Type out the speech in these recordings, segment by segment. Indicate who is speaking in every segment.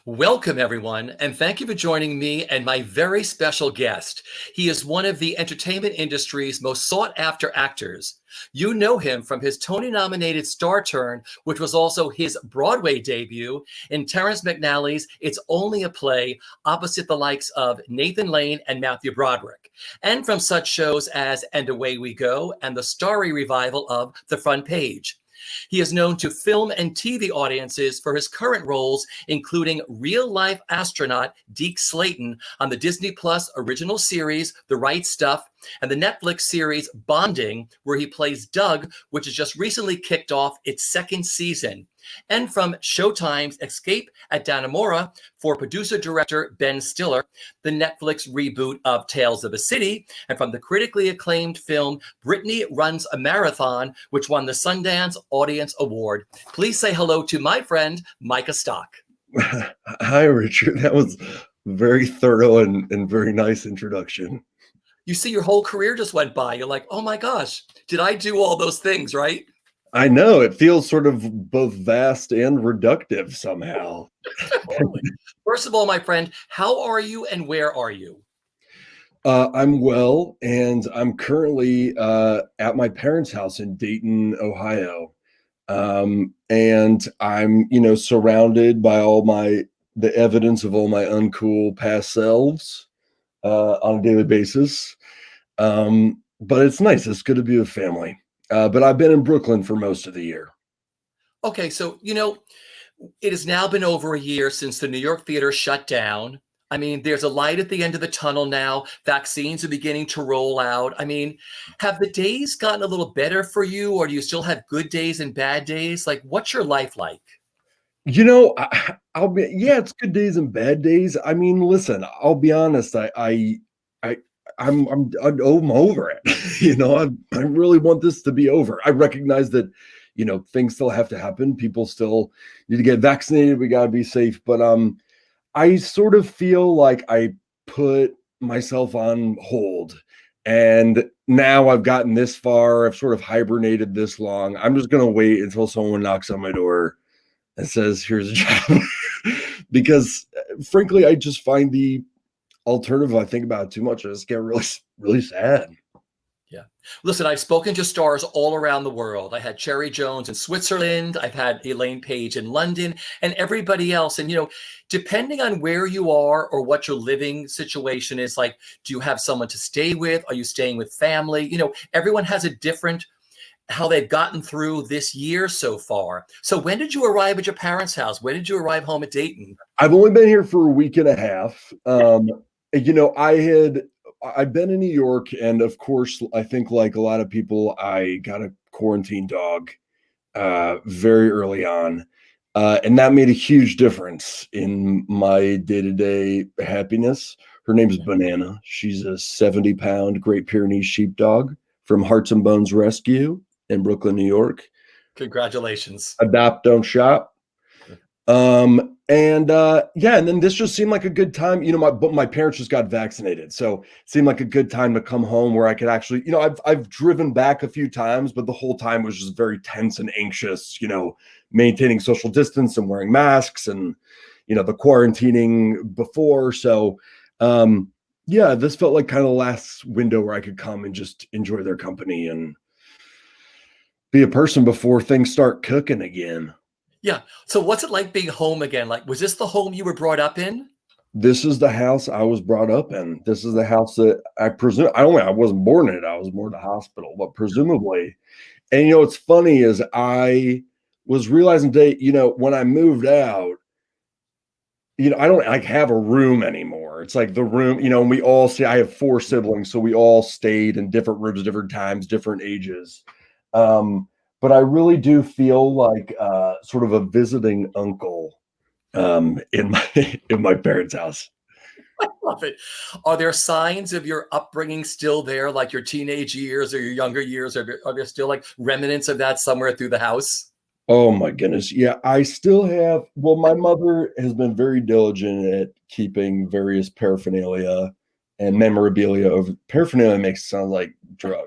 Speaker 1: Welcome, everyone, and thank you for joining me and my very special guest. He is one of the entertainment industry's most sought-after actors. You know him from his Tony-nominated star turn, which was also his Broadway debut in Terrence McNally's It's Only a Play, opposite the likes of Nathan Lane and Matthew Broderick, and from such shows as And Away We Go and the starry revival of The Front Page. He is known to film and TV audiences for his current roles, including real-life astronaut Deke Slayton on the Disney Plus original series The Right Stuff and the Netflix series Bonding, where he plays Doug, which has just recently kicked off its second season. And from Showtime's Escape at Dannemora for producer-director Ben Stiller, the Netflix reboot of Tales of a City, and from the critically acclaimed film Brittany Runs a Marathon, which won the Sundance Audience Award. Please say hello to my friend, Micah Stock.
Speaker 2: Hi, Richard. That was very thorough and very nice introduction.
Speaker 1: You see, your whole career just went by. You're like, oh my gosh, did I do all those things, right?
Speaker 2: I know it feels sort of both vast and reductive somehow.
Speaker 1: First of all, my friend, how are you and where are you?
Speaker 2: I'm well, and I'm currently at my parents' house in Dayton, Ohio. And I'm, surrounded by the evidence of all my uncool past selves on a daily basis. But it's nice. It's good to be with family. But I've been in Brooklyn for most of the year.
Speaker 1: Okay, so, it has now been over a year since the New York theater shut down. I mean, there's a light at the end of the tunnel now. Vaccines are beginning to roll out. I mean, have the days gotten a little better for you, or do you still have good days and bad days? Like, what's your life like?
Speaker 2: It's good days and bad days. I mean, listen, I'll be honest. I'm over it. I really want this to be over. I recognize that, things still have to happen. People still need to get vaccinated. We got to be safe. But I sort of feel like I put myself on hold. And now I've gotten this far. I've sort of hibernated this long. I'm just going to wait until someone knocks on my door and says, here's a job. Because frankly, I just find the alternative, I think about it too much. I just get really, really sad.
Speaker 1: Yeah. Listen, I've spoken to stars all around the world. I had Cherry Jones in Switzerland. I've had Elaine Page in London and everybody else. And, depending on where you are or what your living situation is, like, do you have someone to stay with? Are you staying with family? Everyone has a different how they've gotten through this year so far. So when did you arrive at your parents' house? When did you arrive home at Dayton?
Speaker 2: I've only been here for a week and a half. I've been in New York, and of course, I think like a lot of people, I got a quarantine dog very early on. And that made a huge difference in my day-to-day happiness. Her name's Banana. She's a 70-pound Great Pyrenees sheepdog from Hearts and Bones Rescue in Brooklyn, New York.
Speaker 1: Congratulations.
Speaker 2: Adopt, don't shop. And then this just seemed like a good time. My parents just got vaccinated, so it seemed like a good time to come home where I could actually, I've driven back a few times, but the whole time was just very tense and anxious, maintaining social distance and wearing masks and, the quarantining before. So, this felt like kind of the last window where I could come and just enjoy their company and be a person before things start cooking again.
Speaker 1: Yeah. So what's it like being home again? Like, was this the home you were brought up in?
Speaker 2: This is the house I was brought up in. This is the house that I presume, I wasn't born in it. I was born in the hospital, but presumably. And, what's funny is I was realizing today, when I moved out, I don't like have a room anymore. It's like the room, and we all see, I have 4 siblings. So we all stayed in different rooms, different times, different ages. But I really do feel like sort of a visiting uncle in my parents' house.
Speaker 1: I love it. Are there signs of your upbringing still there, like your teenage years or your younger years? Are there still like remnants of that somewhere through the house?
Speaker 2: Oh my goodness. Yeah, I still have, my mother has been very diligent at keeping various paraphernalia and memorabilia over. Paraphernalia makes it sound like drug.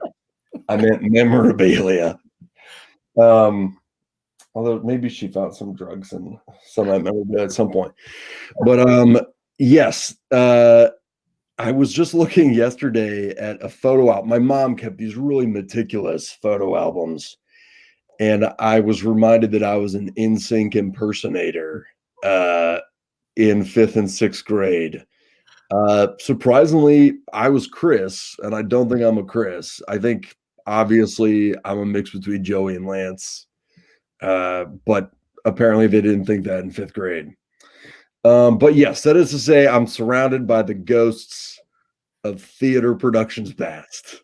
Speaker 2: I meant memorabilia. Although maybe she found some drugs and some I remember at some point. But yes, I was just looking yesterday at a photo album. My mom kept these really meticulous photo albums, and I was reminded that I was an NSYNC impersonator in fifth and sixth grade. Surprisingly, I was Chris, and I don't think I'm a Chris. I think obviously I'm a mix between Joey and Lance, but apparently they didn't think that in fifth grade. But yes, that is to say, I'm surrounded by the ghosts of theater productions past.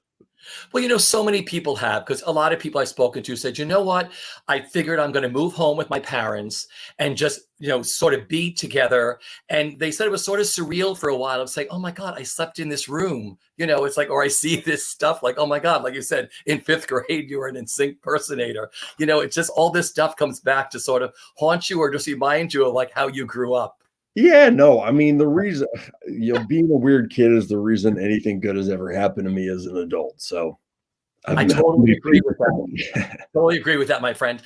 Speaker 1: Well, so many people have, because a lot of people I've spoken to said, you know what? I figured I'm going to move home with my parents and just, sort of be together. And they said it was sort of surreal for a while. I was like, oh my God, I slept in this room. It's like, or I see this stuff like, oh my God, like you said, in fifth grade, you were an NSYNC impersonator. It's just all this stuff comes back to sort of haunt you or just remind you of like how you grew up.
Speaker 2: Yeah, no, I mean, the reason, being a weird kid is the reason anything good has ever happened to me as an adult. So I've
Speaker 1: I
Speaker 2: met
Speaker 1: totally
Speaker 2: many
Speaker 1: agree
Speaker 2: people.
Speaker 1: with that. Totally agree with that, my friend.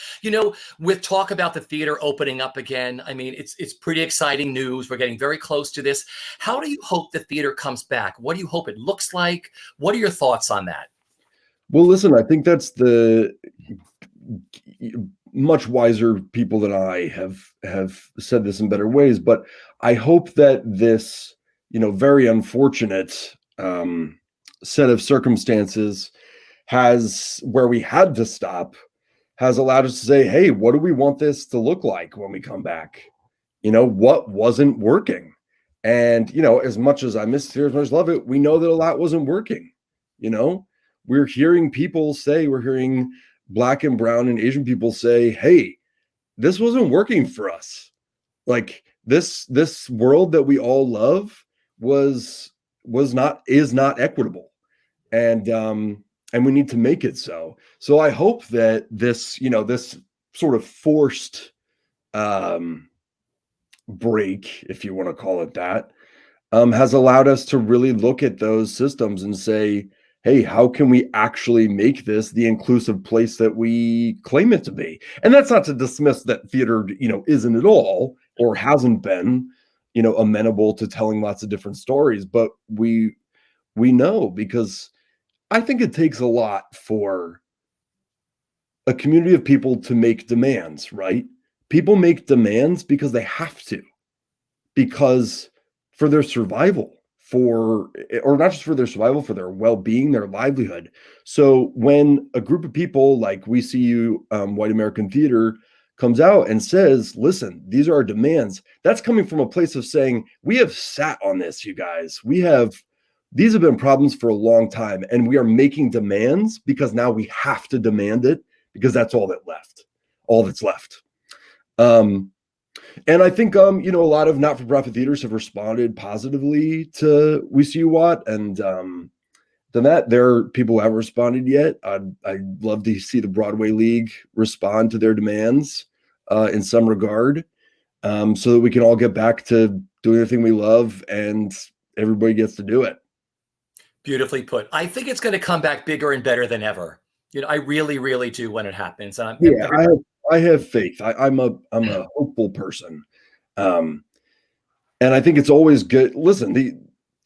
Speaker 1: With talk about the theater opening up again, I mean, it's pretty exciting news. We're getting very close to this. How do you hope the theater comes back? What do you hope it looks like? What are your thoughts on that?
Speaker 2: Well, listen, I think that's the much wiser people than I have said this in better ways, but I hope that this, very unfortunate set of circumstances has where we had to stop has allowed us to say, hey, what do we want this to look like when we come back? What wasn't working? And, as much as I miss theater, as much as I love it, we know that a lot wasn't working. We're hearing people say, we're hearing Black and brown and Asian people say, hey, this wasn't working for us. Like this world that we all love is not equitable. And we need to make it so. So I hope that this sort of forced break, if you want to call it that, has allowed us to really look at those systems and say, hey, how can we actually make this the inclusive place that we claim it to be? And that's not to dismiss that theater, isn't at all or hasn't been, amenable to telling lots of different stories, but we know, because I think it takes a lot for a community of people to make demands, right? People make demands because they have to, because for their survival, or not just for their survival, for their well-being, their livelihood. So when a group of people like We See You, White American Theater, comes out and says, listen, these are our demands, that's coming from a place of saying, we have sat on this, you guys. These have been problems for a long time, and we are making demands because now we have to demand it, because that's all that's left. And I think, a lot of not-for-profit theaters have responded positively to We See You What, and than that, there are people who haven't responded yet. I'd love to see the Broadway League respond to their demands in some regard, so that we can all get back to doing the thing we love and everybody gets to do it.
Speaker 1: Beautifully put. I think it's going to come back bigger and better than ever. I really, really do when it happens.
Speaker 2: Yeah, I have faith. I'm a hopeful person. And I think it's always good. Listen,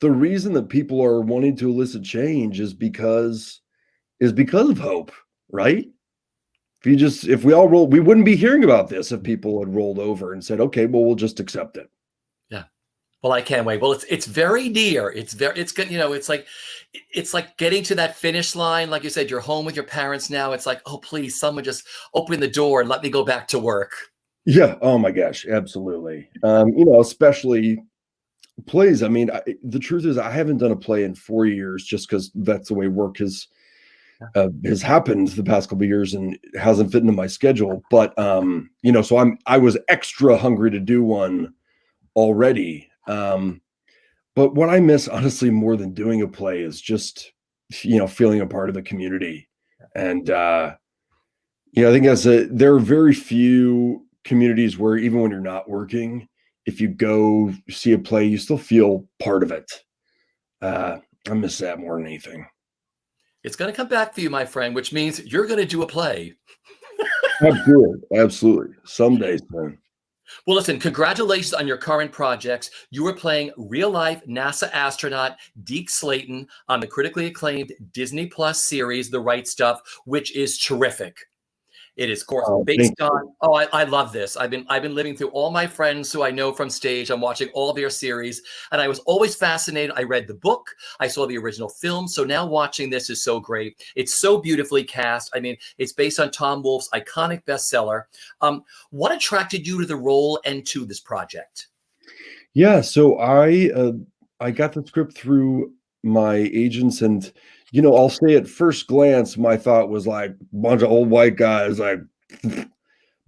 Speaker 2: the reason that people are wanting to elicit change is because of hope, right? If we all roll, we wouldn't be hearing about this if people had rolled over and said, okay, well, we'll just accept it.
Speaker 1: Yeah. Well, I can't wait. Well, it's very near. It's good. It's like getting to that finish line. Like you said, you're home with your parents now. It's like, oh, please, someone just open the door and let me go back to work.
Speaker 2: Yeah. Oh my gosh. Absolutely. Especially plays. I mean, the truth is I haven't done a play in 4 years, just because that's the way work has happened the past couple of years and hasn't fit into my schedule. But, so I was extra hungry to do one already. But what I miss, honestly, more than doing a play is just, feeling a part of the community. And, I think there are very few communities where even when you're not working, if you go see a play, you still feel part of it. I miss that more than anything.
Speaker 1: It's going to come back for you, my friend, which means you're going to do a play.
Speaker 2: Absolutely, absolutely. Someday, son.
Speaker 1: Well, listen, congratulations on your current projects. You are playing real life NASA astronaut Deke Slayton on the critically acclaimed Disney Plus series, The Right Stuff, which is terrific. It is, of course,
Speaker 2: Thank
Speaker 1: based
Speaker 2: you.
Speaker 1: on. Oh, I love this. I've been living through all my friends who I know from stage. I'm watching all their series, and I was always fascinated. I read the book, I saw the original film, so now watching this is so great. It's so beautifully cast. I mean, it's based on Tom Wolfe's iconic bestseller. What attracted you to the role and to this project?
Speaker 2: Yeah, so I got the script through my agents, and I'll say at first glance, my thought was like bunch of old white guys, like.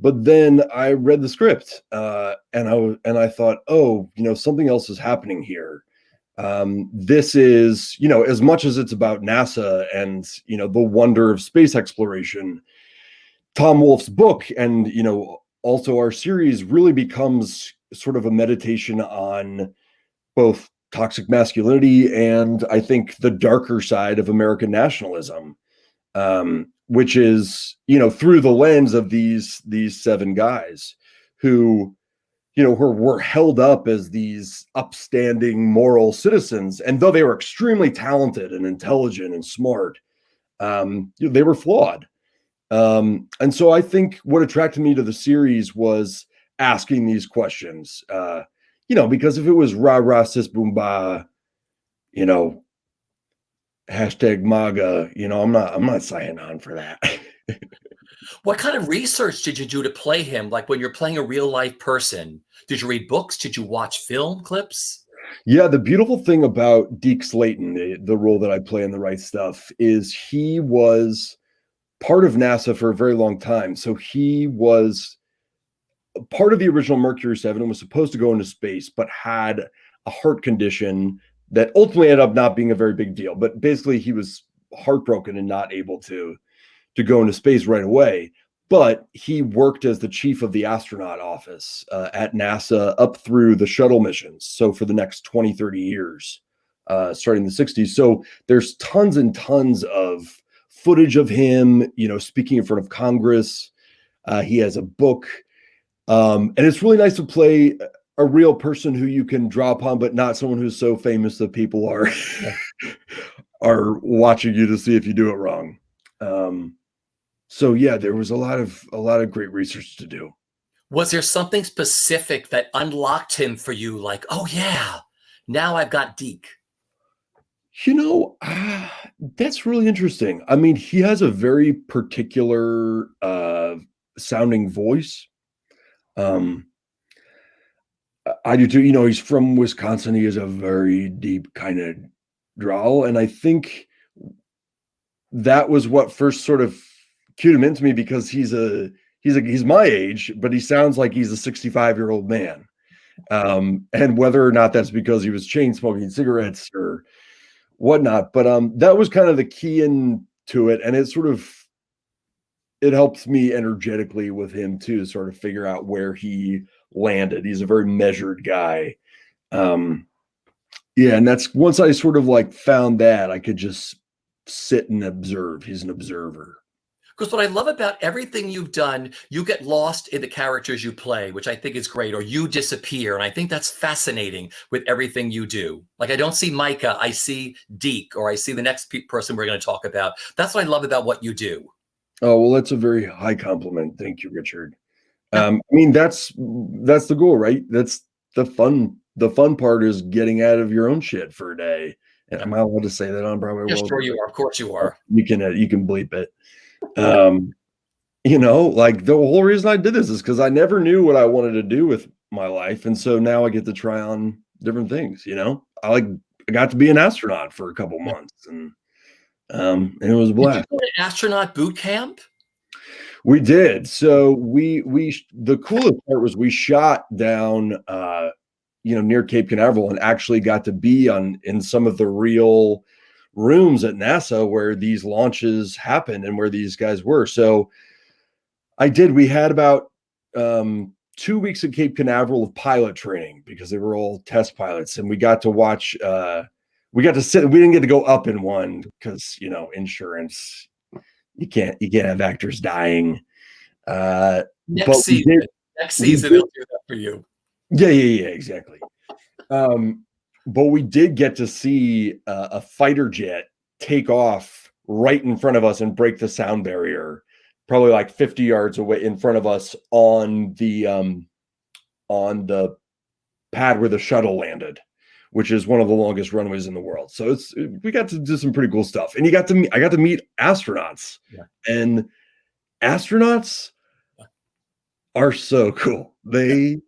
Speaker 2: But then I read the script, and I thought, oh, something else is happening here. This is, as much as it's about NASA and the wonder of space exploration, Tom Wolfe's book and also our series really becomes sort of a meditation on both toxic masculinity and I think the darker side of American nationalism, which is through the lens of these seven guys who were held up as these upstanding moral citizens, and though they were extremely talented and intelligent and smart, they were flawed. And so I think what attracted me to the series was asking these questions. Because if it was rah rah sis boom ba, you know, hashtag MAGA, I'm not signing on for that.
Speaker 1: What kind of research did you do to play him? Like when you're playing a real life person, did you read books? Did you watch film clips?
Speaker 2: Yeah, the beautiful thing about Deke Slayton, the role that I play in The Right Stuff, is he was part of NASA for a very long time. So he was part of the original Mercury 7 and was supposed to go into space, but had a heart condition that ultimately ended up not being a very big deal. But basically, he was heartbroken and not able to go into space right away. But he worked as the chief of the astronaut office at NASA up through the shuttle missions. So for the next 20, 30 years, starting in the 60s. So there's tons and tons of footage of him, speaking in front of Congress. He has a book. And it's really nice to play a real person who you can draw upon, but not someone who's so famous that people are are watching you to see if you do it wrong. So yeah, there was a lot of great research to do.
Speaker 1: Was there something specific that unlocked him for you? Like, oh yeah, now I've got Deke.
Speaker 2: That's really interesting. I mean, he has a very particular sounding voice. Um, I do too. He's from Wisconsin. He has a very deep kind of drawl, and I think that was what first sort of cued him into me because he's my age, but he sounds like he's a 65-year-old man. And whether or not that's because he was chain smoking cigarettes or whatnot, but that was kind of the key into it, and it helps me energetically with him too, to sort of figure out where he landed. He's a very measured guy. Yeah, and that's once I sort of like found that, I could just sit and observe. He's an observer.
Speaker 1: Because what I love about everything you've done, you get lost in the characters you play, which I think is great, or you disappear. And I think that's fascinating with everything you do. Like I don't see Micah, I see Deke, or I see the next person we're going to talk about. That's what I love about what you do.
Speaker 2: Oh, well, that's a very high compliment. Thank you, Richard.
Speaker 1: Yeah,
Speaker 2: I mean, that's the goal, right? That's the fun. The fun part is getting out of your own shit for a day.
Speaker 1: yeah.
Speaker 2: Am I allowed to say that on Broadway
Speaker 1: Yeah,
Speaker 2: World?
Speaker 1: sure you are. Of course you are.
Speaker 2: You can bleep it. Um, like the whole reason I did this is because I never knew what I wanted to do with my life, and so now I get to try on different things. I got to be an astronaut for a couple
Speaker 1: Yeah.
Speaker 2: months, and it was a
Speaker 1: Did you
Speaker 2: blast.
Speaker 1: go to astronaut boot camp?
Speaker 2: We did. So the coolest part was we shot down near Cape Canaveral and actually got to be in some of the real rooms at NASA where these launches happened and where these guys were. So I did. We had about 2 weeks at Cape Canaveral of pilot training because they were all test pilots, and we got to watch. We got to sit. We didn't get to go up in one because insurance. You can't have actors dying.
Speaker 1: Next
Speaker 2: But
Speaker 1: season, next season they'll do that for you.
Speaker 2: Yeah, exactly. But we did get to see a fighter jet take off right in front of us and break the sound barrier, probably like 50 yards away in front of us on the pad where the shuttle landed, which is one of the longest runways in the world. So we got to do some pretty cool stuff, and I got to meet astronauts, and astronauts are so cool. They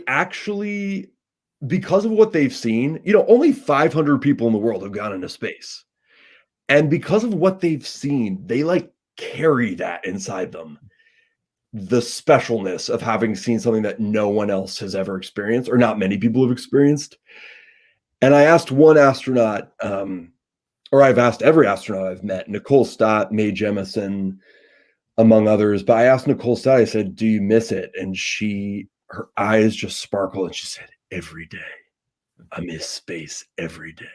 Speaker 2: actually, because of what they've seen, only 500 people in the world have gone into space. And because of what they've seen, they like carry that inside them. The specialness of having seen something that no one else has ever experienced, or not many people have experienced. And I asked one astronaut, or I've asked every astronaut I've met, Nicole Stott, Mae Jemison, among others. But I asked Nicole Stott, I said, do you miss it? And her eyes just sparkled, and she said, every day. I miss space every day.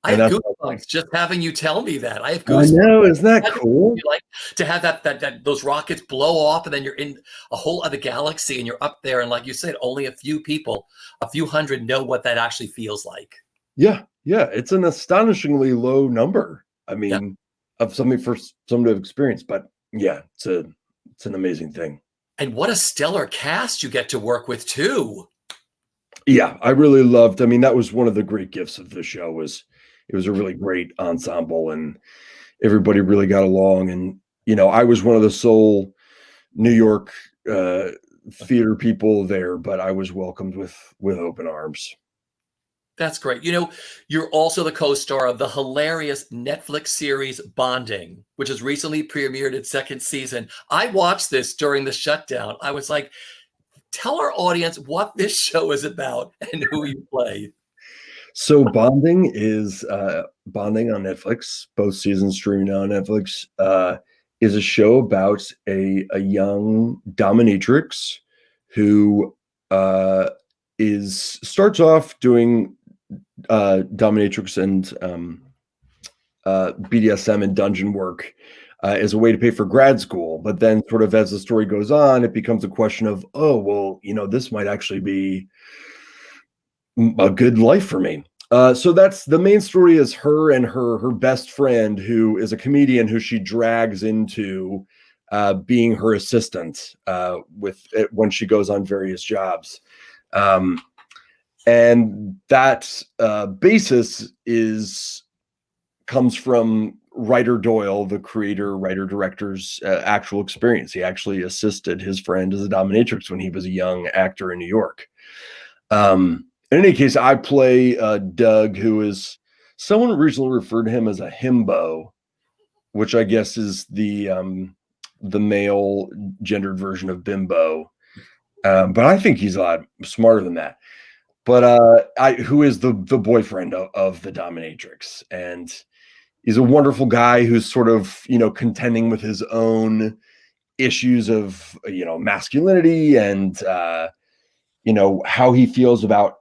Speaker 1: I have goosebumps just having you tell me that. I have goosebumps.
Speaker 2: I know, isn't that cool?
Speaker 1: Like to have that those rockets blow off, and then you're in a whole other galaxy, and you're up there, and like you said, only a few people, a few hundred, know what that actually feels like.
Speaker 2: Yeah, it's an astonishingly low number. I mean, of something for someone to have experienced, but yeah, it's an amazing thing.
Speaker 1: And what a stellar cast you get to work with too.
Speaker 2: Yeah, I really loved. I mean, that was one of the great gifts of the show. It was a really great ensemble, and everybody really got along. And I was one of the sole New York theater people there, but I was welcomed with open arms.
Speaker 1: That's great. You're also the co-star of the hilarious Netflix series Bonding, which has recently premiered its second season. I watched this during the shutdown. I was like, tell our audience what this show is about and who you play.
Speaker 2: So Bonding is Bonding on Netflix. Both seasons streaming on Netflix. Is a show about a young dominatrix who starts off doing dominatrix and BDSM and dungeon work as a way to pay for grad school. But then sort of as the story goes on, it becomes a question of, oh, well, this might actually be a good life for me. So that's the main story, is her and her best friend, who is a comedian who she drags into being her assistant when she goes on various jobs. And that basis comes from Writer Doyle, the creator, writer, director's actual experience. He actually assisted his friend as a dominatrix when he was a young actor in New York. In any case, I play Doug, who is, someone recently referred to him as a himbo, which I guess is the male gendered version of bimbo. But I think he's a lot smarter than that. But who is the boyfriend of the dominatrix, and he's a wonderful guy who's sort of contending with his own issues of masculinity and how he feels about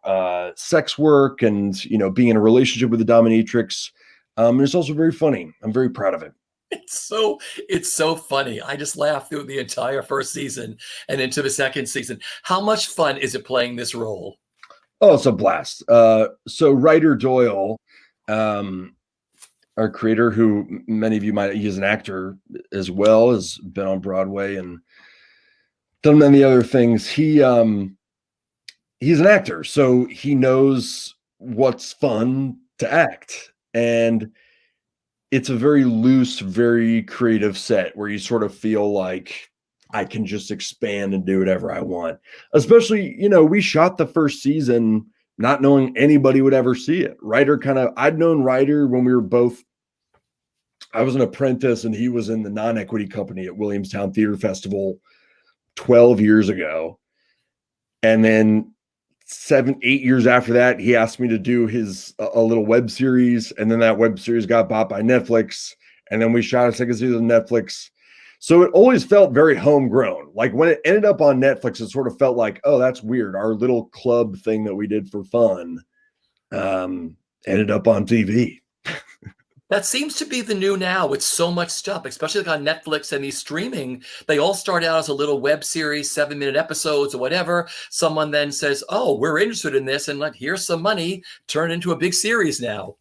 Speaker 2: sex work and being in a relationship with the dominatrix. And it's also very funny. I'm very proud of it.
Speaker 1: It's so funny. I just laughed through the entire first season and into the second season. How much fun is it playing this role?
Speaker 2: Oh, it's a blast. So Writer Doyle, our creator, who many of you he's an actor as well, has been on Broadway and done many other things. He's an actor, so he knows what's fun to act. And it's a very loose, very creative set where you sort of feel like I can just expand and do whatever I want. Especially, we shot the first season not knowing anybody would ever see it. I'd known Ryder when we were both, I was an apprentice and he was in the non-equity company at Williamstown Theater Festival 12 years ago. And then 7-8 years after that, he asked me to do a little web series. And then that web series got bought by Netflix. And then we shot a second season on Netflix. So it always felt very homegrown. Like when it ended up on Netflix, it sort of felt like, oh, that's weird. Our little club thing that we did for fun ended up on TV.
Speaker 1: That seems to be the new now with so much stuff, especially like on Netflix and these streaming. They all start out as a little web series, 7-minute episodes or whatever. Someone then says, "Oh, we're interested in this, and like here's some money." Turn into a big series now.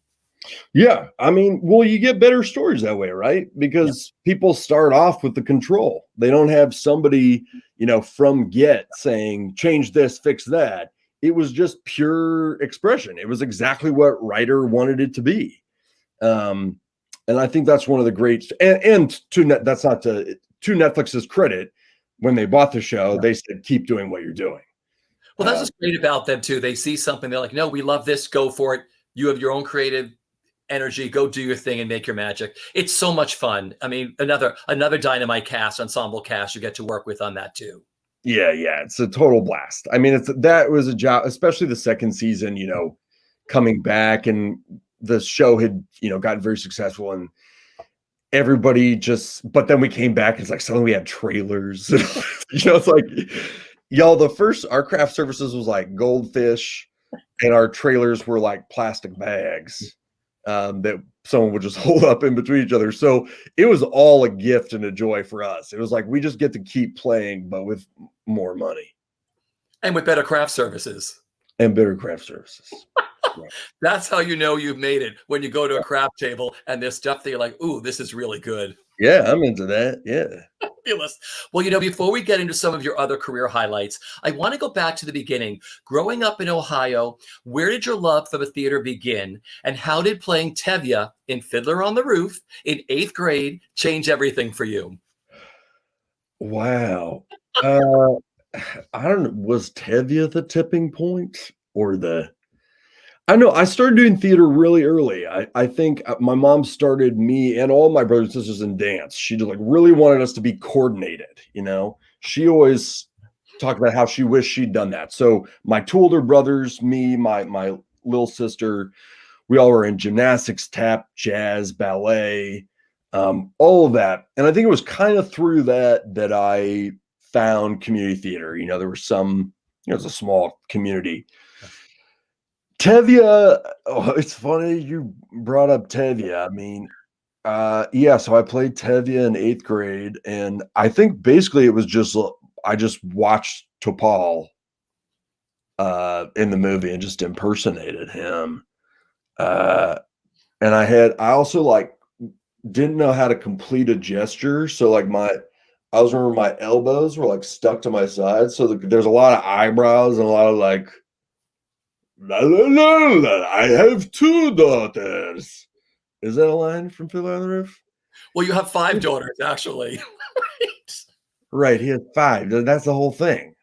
Speaker 2: Yeah, I mean, well, you get better stories that way, right?
Speaker 1: Yeah.
Speaker 2: Because people start off with the control. They don't have somebody, from get saying, change this, fix that. It was just pure expression. It was exactly what writer wanted it to be. And I think that's one of the great, that's not to Netflix's credit. When they bought the show, they said, keep doing what you're doing.
Speaker 1: Well, that's what's great about them too. They see something, they're like, "No, we love this. Go for it. You have your own creative energy. Go do your thing and make your magic." It's so much fun. I mean, another dynamite cast, ensemble cast you get to work with on that too.
Speaker 2: Yeah, it's a total blast. I mean, that was a job, especially the second season, coming back, and the show had, gotten very successful, and everybody but then we came back, it's like suddenly we had trailers. It's like, our craft services was like goldfish, and our trailers were like plastic bags that someone would just hold up in between each other. So it was all a gift and a joy for us. It was like, we just get to keep playing, but with more money.
Speaker 1: And with better craft services.
Speaker 2: And better craft services.
Speaker 1: Right. That's how you know you've made it, when you go to a craft table and there's stuff that you're like, "Ooh, this is really good."
Speaker 2: Yeah, I'm into that. Yeah.
Speaker 1: Fabulous. Well, before we get into some of your other career highlights, I want to go back to the beginning. Growing up in Ohio, where did your love for the theater begin? And how did playing Tevye in Fiddler on the Roof in 8th grade change everything for you?
Speaker 2: Wow. I don't know. Was Tevye the tipping point, or I know I started doing theater really early. I think my mom started me and all my brothers and sisters in dance. She just like really wanted us to be coordinated. She always talked about how she wished she'd done that. So my two older brothers, me, my little sister, we all were in gymnastics, tap, jazz, ballet, all of that. And I think it was kind of through that I found community theater. There were some, it's a small community. Tevye, it's funny you brought up Tevye. I mean, so I played Tevye in 8th grade, and I think basically it was just I just watched Topal in the movie and just impersonated him. And I also like didn't know how to complete a gesture, so like I was remember my elbows were like stuck to my sides, so there's a lot of eyebrows and a lot of like, la, la, la, la, I have 2 daughters. Is that a line from Fiddler on the Roof?
Speaker 1: Well, you have 5 daughters, actually.
Speaker 2: Right, he has 5. That's the whole thing.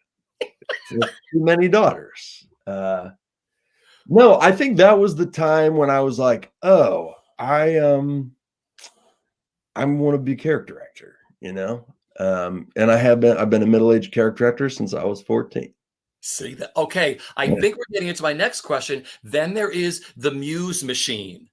Speaker 2: Too many daughters. No, I think that was the time when I was like, oh, I want to be a character actor, and I've been a middle-aged character actor since I was 14.
Speaker 1: See that? Okay, I think we're getting into my next question. Then there is the Muse Machine.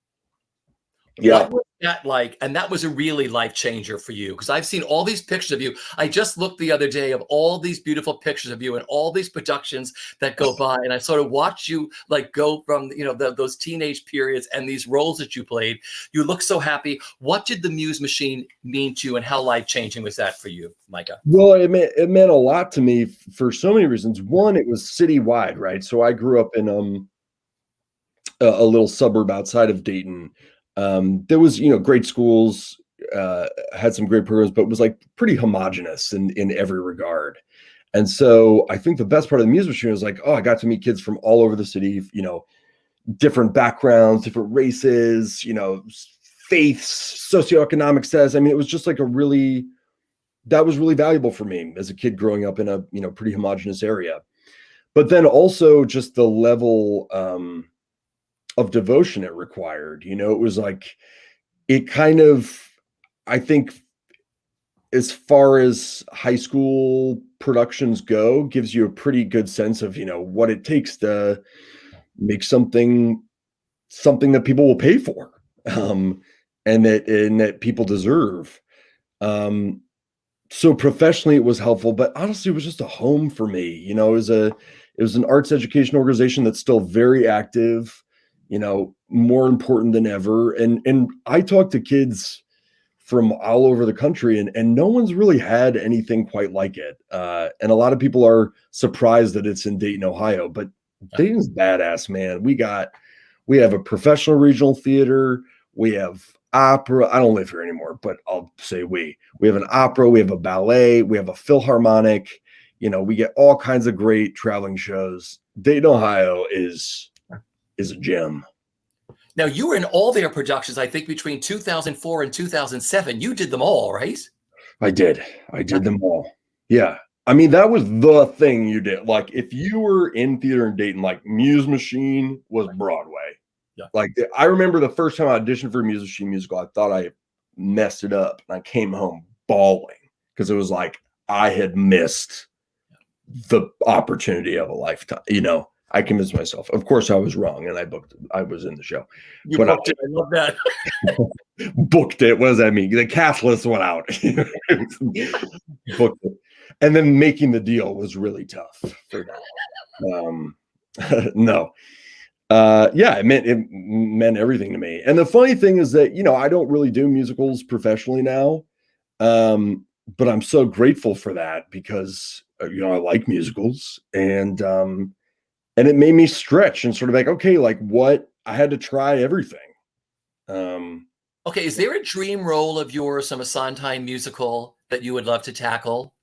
Speaker 2: Yeah.
Speaker 1: What was that like? And that was a really life changer for you, because I've seen all these pictures of you. I just looked the other day of all these beautiful pictures of you and all these productions that go by, and I sort of watched you like go from those teenage periods and these roles that you played. You look so happy. What did the Muse Machine mean to you, and how life changing was that for you, Micah?
Speaker 2: Well, it meant a lot to me for so many reasons. One, it was citywide, right? So I grew up in a little suburb outside of Dayton. There was, great schools, had some great programs, but it was like pretty homogenous in every regard. And so I think the best part of the Muse Machine was like, I got to meet kids from all over the city, different backgrounds, different races, faiths, socioeconomic status. I mean, it was just like that was really valuable for me as a kid growing up in a, pretty homogenous area. But then also just the level, of devotion it required. It was like, it kind of, I think, as far as high school productions go, gives you a pretty good sense of, what it takes to make something that people will pay for, and that people deserve. So professionally it was helpful, but honestly it was just a home for me. It was an arts education organization that's still very active. more important than ever. And I talk to kids from all over the country, and no one's really had anything quite like it. And a lot of people are surprised that it's in Dayton, Ohio, but Dayton's badass, man. We have a professional regional theater. We have opera. I don't live here anymore, but I'll say we have an opera. We have a ballet. We have a philharmonic. We get all kinds of great traveling shows. Dayton, Ohio is a gem.
Speaker 1: Now, you were in all their productions, I think, between 2004 and 2007. You did them all, right?
Speaker 2: I did them all. Yeah. I mean, that was the thing you did. Like, if you were in theater in Dayton, like Muse Machine was Broadway.
Speaker 1: Yeah.
Speaker 2: Like, I remember the first time I auditioned for a Muse Machine musical, I thought I messed it up, and I came home bawling because it was like I had missed the opportunity of a lifetime. I convinced myself. Of course, I was wrong, and I was in the show.
Speaker 1: You booked it. I love that.
Speaker 2: Booked it. What does that mean? The cast list went out. Booked it. And then making the deal was really tough for that. No. Yeah, it meant everything to me. And the funny thing is that, I don't really do musicals professionally now. But I'm so grateful for that because, I like musicals, and it made me stretch and sort of like, okay, like what I had to try everything.
Speaker 1: Okay. Is there a dream role of yours, some Sondheim musical that you would love to tackle?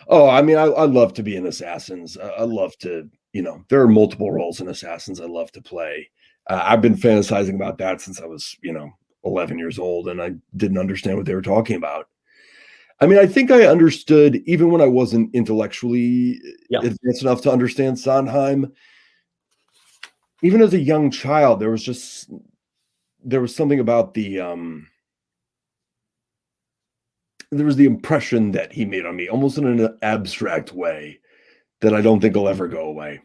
Speaker 2: Oh, I mean, I love to be in Assassins. I love to, there are multiple roles in Assassins I love to play. I've been fantasizing about that since I was, 11 years old, and I didn't understand what they were talking about. I mean, I think I understood even when I wasn't intellectually advanced enough to understand Sondheim. Even as a young child, there was something about there was the impression that he made on me, almost in an abstract way, that I don't think will ever go away.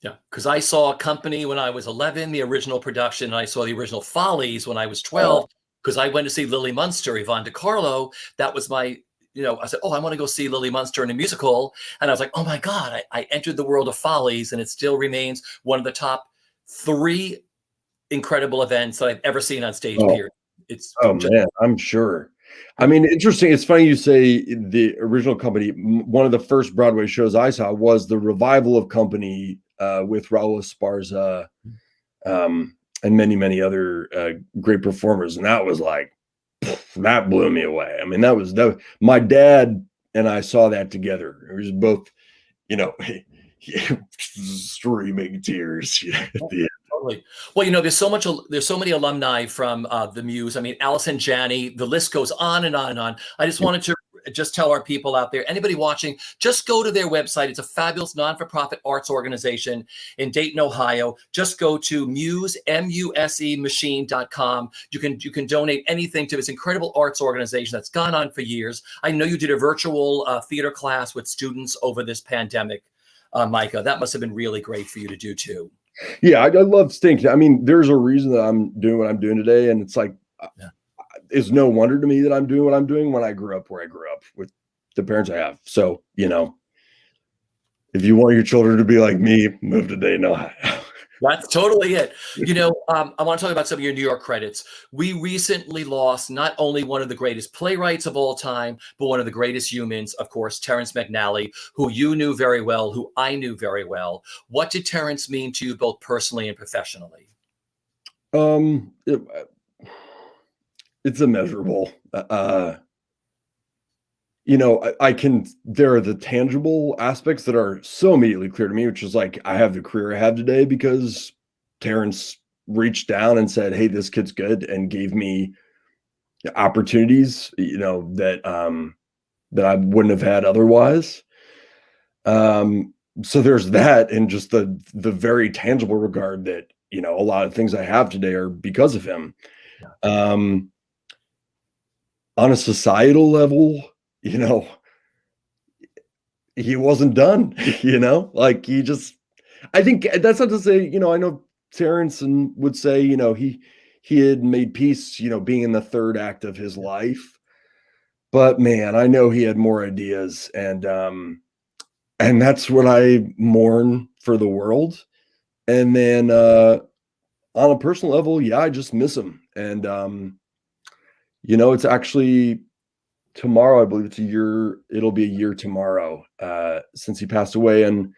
Speaker 1: Yeah, because I saw Company when I was 11, the original production, and I saw the original Follies when I was 12, because I went to see Lily Munster, Yvonne DiCarlo. That was my, I said, I want to go see Lily Munster in a musical. And I was like, oh my God, I entered the world of Follies, and it still remains one of the top 3 incredible events that I've ever seen on stage, period.
Speaker 2: Man, I'm sure. I mean, interesting. It's funny you say the original Company. One of the first Broadway shows I saw was the revival of Company with Raul Esparza and many, many other great performers. And that was like, that blew me away. I mean, that was my dad and I saw that together. It was both, streaming tears at the end.
Speaker 1: Totally. Well, there's so many alumni from the Muse. I mean, Allison Janney, the list goes on and on and on. I just wanted to tell our people out there, anybody watching, just go to their website. It's a fabulous non-for-profit arts organization in Dayton, Ohio. Just go to Muse, M-U-S-E machine.com. You can donate anything to this incredible arts organization that's gone on for years. I know you did a virtual theater class with students over this pandemic, Micah. That must have been really great for you to do too.
Speaker 2: Yeah, I love stinking. I mean, there's a reason that I'm doing what I'm doing today, and it's like, it's no wonder to me that I'm doing what I'm doing when I grew up where I grew up with the parents I have. So, if you want your children to be like me, move to Dayton, Ohio.
Speaker 1: That's totally it. I want to talk about some of your New York credits. We recently lost not only one of the greatest playwrights of all time, but one of the greatest humans, of course, Terrence McNally, who you knew very well, who I knew very well. What did Terrence mean to you both personally and professionally?
Speaker 2: It's immeasurable. There are the tangible aspects that are so immediately clear to me, which is like, I have the career I have today because Terrence reached down and said, hey, this kid's good, and gave me opportunities, that I wouldn't have had otherwise. So there's that, and just the very tangible regard that, a lot of things I have today are because of him. On a societal level, he wasn't done, like I think that's not to say, I know Terrence would say, he had made peace, being in the third act of his life, but man, I know he had more ideas, and that's what I mourn for the world. And then, on a personal level, yeah, I just miss him. And it's actually tomorrow, I believe it'll be a year tomorrow, since he passed away. And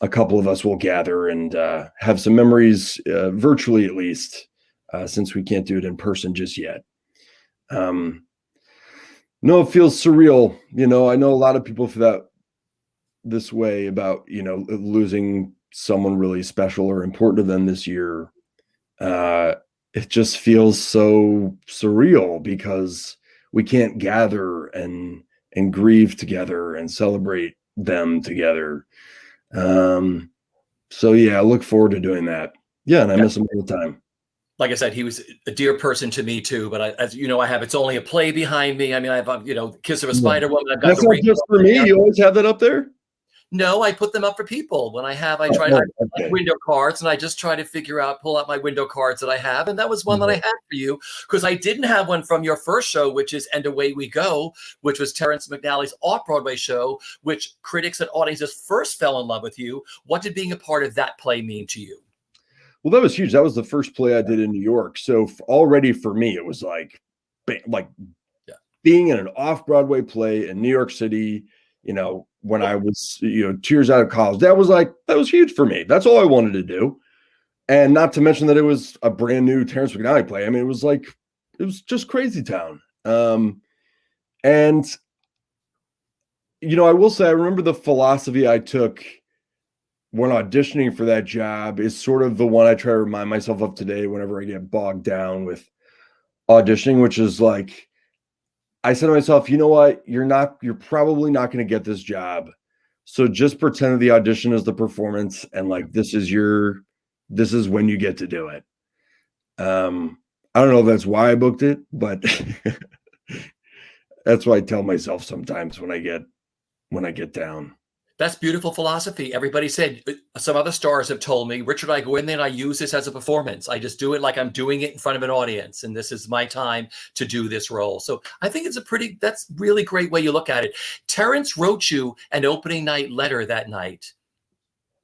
Speaker 2: a couple of us will gather and have some memories, virtually at least, since we can't do it in person just yet. No, it feels surreal. I know a lot of people feel that this way about, losing someone really special or important to them this year. It just feels so surreal because we can't gather and grieve together and celebrate them together. So yeah, I look forward to doing that. Yeah, and I miss him all the time.
Speaker 1: Like I said, he was a dear person to me too. But as you know, I have It's Only a Play behind me. I mean, I have Kiss of a Spider Woman. I've got
Speaker 2: That's
Speaker 1: the
Speaker 2: not
Speaker 1: ring.
Speaker 2: just for me. You always have that up there?
Speaker 1: No, I put them up for people when I
Speaker 2: Okay.
Speaker 1: window cards, and I just try to pull out my window cards that I have. And that was one that I had for you because I didn't have one from your first show, which is And Away We Go, which was Terrence McNally's off-Broadway show, which critics and audiences first fell in love with you. What did being a part of that play mean to you?
Speaker 2: Well, that was huge. That was the first play I did in New York. So already for me, it was like being in an off-Broadway play in New York City, when I was, 2 years out of college. That was huge for me. That's all I wanted to do. And not to mention that it was a brand new Terrence McNally play. I mean, it was just crazy town. And I will say, I remember the philosophy I took when auditioning for that job is sort of the one I try to remind myself of today whenever I get bogged down with auditioning, which is like, I said to myself, you know what? You're probably not going to get this job. So just pretend that the audition is the performance and like, this is when you get to do it. I don't know if that's why I booked it, but that's what I tell myself sometimes when I get down.
Speaker 1: That's beautiful philosophy. Everybody said, some other stars have told me, Richard, I go in there and I use this as a performance. I just do it like I'm doing it in front of an audience. And this is my time to do this role. So I think that's really great way you look at it. Terrence wrote you an opening night letter that night.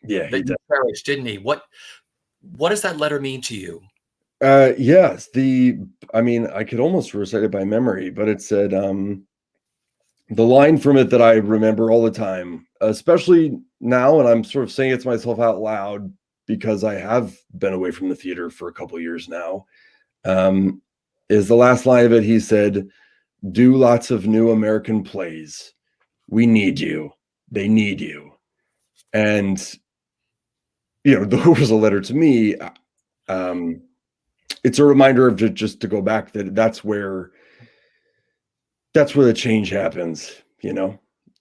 Speaker 2: Yeah, he did.
Speaker 1: Cherished, didn't he? What does that letter mean to you?
Speaker 2: Yes. I could almost recite it by memory, but it said, the line from it that I remember all the time, especially now, and I'm sort of saying it to myself out loud because I have been away from the theater for a couple of years now, is the last line of it. He said, "Do lots of new American plays. We need you. They need you." And, there was a letter to me. It's a reminder of just to go back that's where the change happens,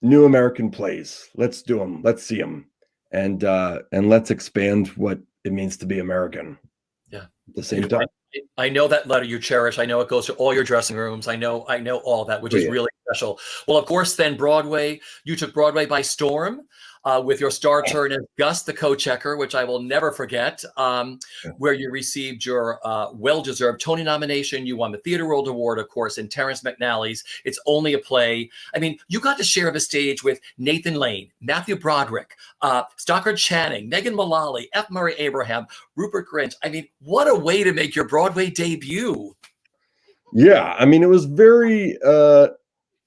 Speaker 2: new American plays. Let's do them. Let's see them. And let's expand what it means to be American.
Speaker 1: Yeah.
Speaker 2: At the same time.
Speaker 1: I know that letter you cherish. I know it goes to all your dressing rooms. I know all that, which is really special. Well, of course, then you took Broadway by storm. With your star turn as Gus, the co-checker, which I will never forget, where you received your well-deserved Tony nomination. You won the Theater World Award, of course, in Terrence McNally's It's Only a Play. I mean, you got to share the stage with Nathan Lane, Matthew Broderick, Stockard Channing, Megan Mullally, F. Murray Abraham, Rupert Grint. I mean, what a way to make your Broadway debut.
Speaker 2: Yeah, I mean, it was very...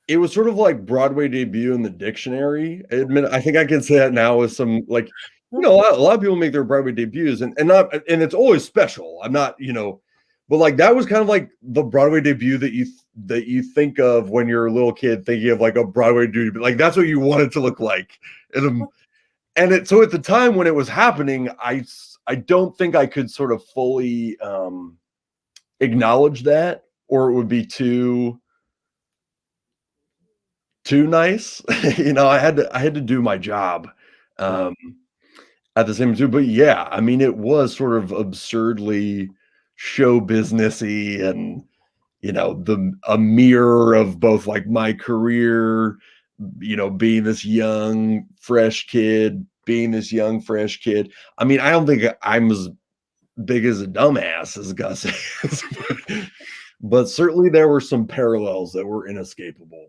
Speaker 2: it was sort of like Broadway debut in the dictionary. I think I can say that now with some a lot of people make their Broadway debuts and it's always special. I'm not, but like that was kind of like the Broadway debut that you think of when you're a little kid thinking of like a Broadway debut. Like that's what you want it to look like. So at the time when it was happening, I don't think I could sort of fully acknowledge that, or it would be too nice. I had to do my job at the same time. But yeah, I mean, it was sort of absurdly show businessy and, a mirror of both like my career, being this young, fresh kid. I mean, I don't think I'm as big as a dumbass as Gus is, but certainly there were some parallels that were inescapable.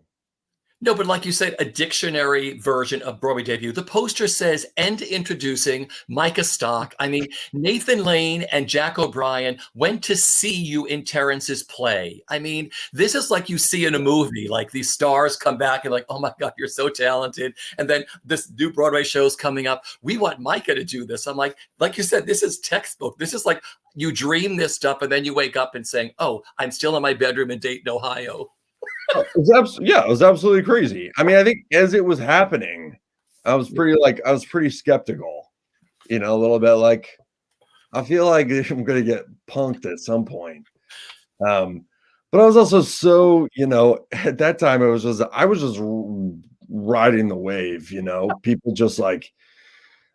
Speaker 1: No, but like you said, a dictionary version of Broadway debut. The poster says, "End introducing Micah Stock." I mean, Nathan Lane and Jack O'Brien went to see you in Terrence's play. I mean, this is like you see in a movie, like these stars come back and like, oh my God, you're so talented. And then this new Broadway show's coming up. We want Micah to do this. I'm like you said, this is textbook. This is like you dream this stuff and then you wake up and saying, oh, I'm still in my bedroom in Dayton, Ohio.
Speaker 2: It was absolutely crazy. I mean, I think as it was happening, I was pretty skeptical, a little bit like, I feel like I'm going to get punked at some point. But I was also so, at that time I was just riding the wave, people just like,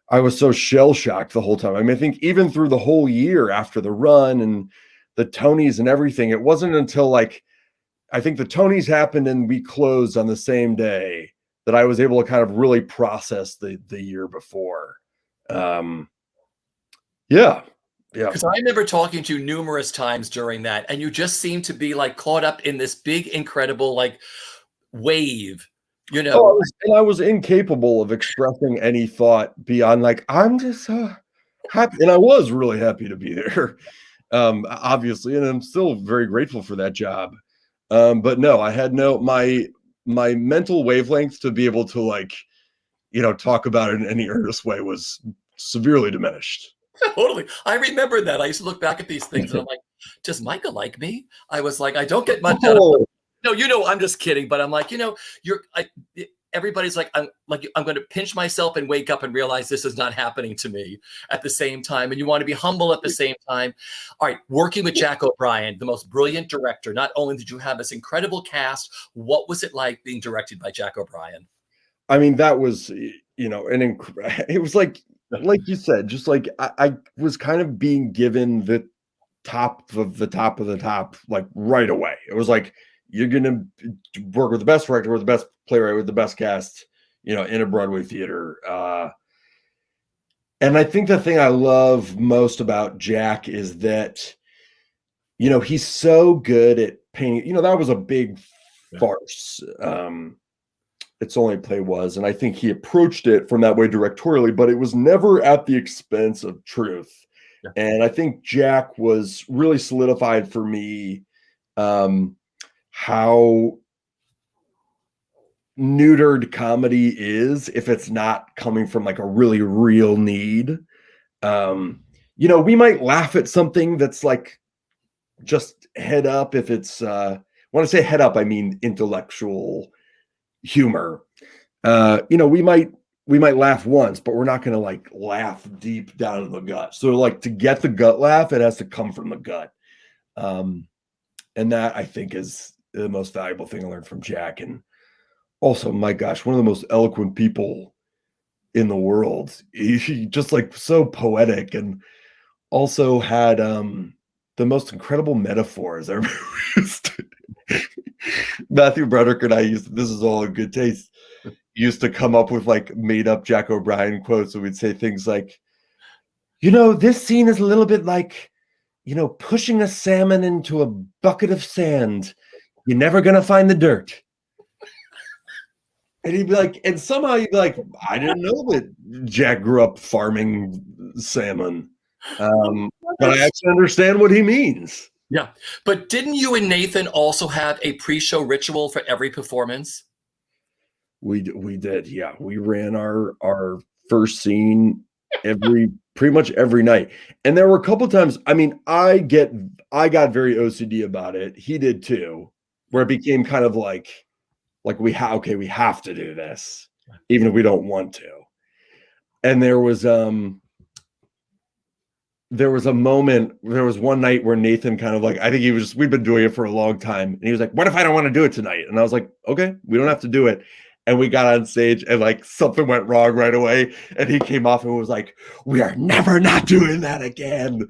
Speaker 2: I was so shell shocked the whole time. I mean, I think even through the whole year after the run and the Tonys and everything, it wasn't until like, I think the Tonys happened and we closed on the same day that I was able to kind of really process the year before. Yeah.
Speaker 1: Because I remember talking to you numerous times during that, and you just seemed to be like caught up in this big, incredible like wave,
Speaker 2: I was incapable of expressing any thought beyond like, I'm just so happy. And I was really happy to be there, obviously. And I'm still very grateful for that job. But no, I had my mental wavelength to be able to like, talk about it in any earnest way was severely diminished.
Speaker 1: Totally. I remember that. I used to look back at these things and I'm like, does Micah like me? I was like, I don't get much out of it. No, I'm just kidding. But I'm like, everybody's like, I'm going to pinch myself and wake up and realize this is not happening to me at the same time. And you want to be humble at the same time. All right. Working with Jack O'Brien, the most brilliant director. Not only did you have this incredible cast, what was it like being directed by Jack O'Brien?
Speaker 2: I mean, that was, it was like you said, just like I was kind of being given the top of the top of the top, like right away. It was like, you're going to work with the best director, with the best playwright, with the best cast, in a Broadway theater. And I think the thing I love most about Jack is that, he's so good at painting. That was a big farce. Its only play was, and I think he approached it from that way directorially, but it was never at the expense of truth. Yeah. And I think Jack was really solidified for me how neutered comedy is if it's not coming from like a really real need. We might laugh at something that's like just head up if it's when I say head up, I mean intellectual humor. We might laugh once, but we're not going to like laugh deep down in the gut. So like to get the gut laugh, it has to come from the gut. And that I think is the most valuable thing I learned from Jack. And also, my gosh, one of the most eloquent people in the world. He just like so poetic and also had the most incredible metaphors. I remember Matthew Broderick and I this is all in good taste, used to come up with like made up Jack O'Brien quotes. And we'd say things like, this scene is a little bit like, pushing a salmon into a bucket of sand. You're never going to find the dirt. And he'd be like, and somehow you'd be like, I didn't know that Jack grew up farming salmon. But I actually understand what he means.
Speaker 1: Yeah. But didn't you and Nathan also have a pre-show ritual for every performance?
Speaker 2: We did. Yeah. We ran our first scene pretty much every night. And there were a couple of times, I mean, I got very OCD about it. He did too, where it became kind of like we have to do this, even if we don't want to. And there was one night where Nathan kind of like, I think we'd been doing it for a long time. And he was like, what if I don't want to do it tonight? And I was like, okay, we don't have to do it. And we got on stage and like something went wrong right away. And he came off and was like, we are never not doing that again. And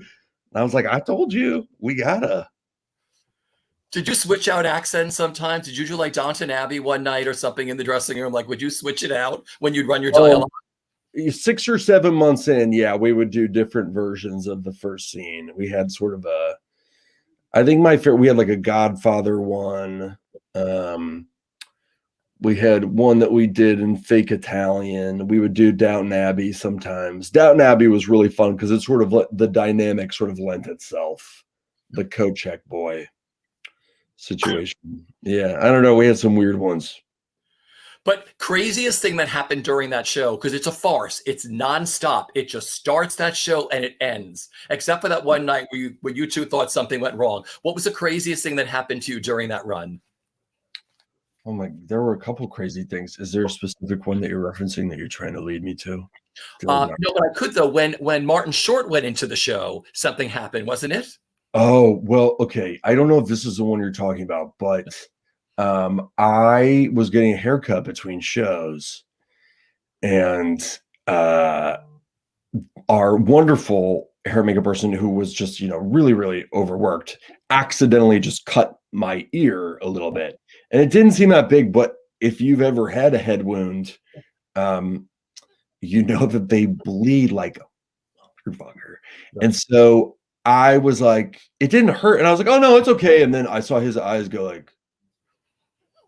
Speaker 2: I was like, I told you, we gotta.
Speaker 1: Did you switch out accents sometimes? Did you do like Downton Abbey one night or something in the dressing room? Like, would you switch it out when you'd run your dialogue?
Speaker 2: 6 or 7 months in, yeah, we would do different versions of the first scene. We had sort of I think we had like a Godfather one. We had one that we did in fake Italian. We would do Downton Abbey sometimes. Downton Abbey was really fun because it sort of the dynamic sort of lent itself. The co-check boy situation. Yeah, I don't know. We had some weird ones.
Speaker 1: But craziest thing that happened during that show, because it's a farce, it's nonstop. It just starts that show and it ends, except for that one night when you two thought something went wrong. What was the craziest thing that happened to you during that run?
Speaker 2: Oh my, there were a couple crazy things. Is there a specific one that you're referencing that you're trying to lead me to?
Speaker 1: No, but I could though. When Martin Short went into the show, something happened, wasn't it?
Speaker 2: Oh, well, okay. I don't know if this is the one you're talking about, but I was getting a haircut between shows, and our wonderful hair makeup person, who was just, really, really overworked, accidentally just cut my ear a little bit. And it didn't seem that big, but if you've ever had a head wound, you know that they bleed like a motherfucker. And so I was like, it didn't hurt. And I was like, oh no, it's okay. And then I saw his eyes go like,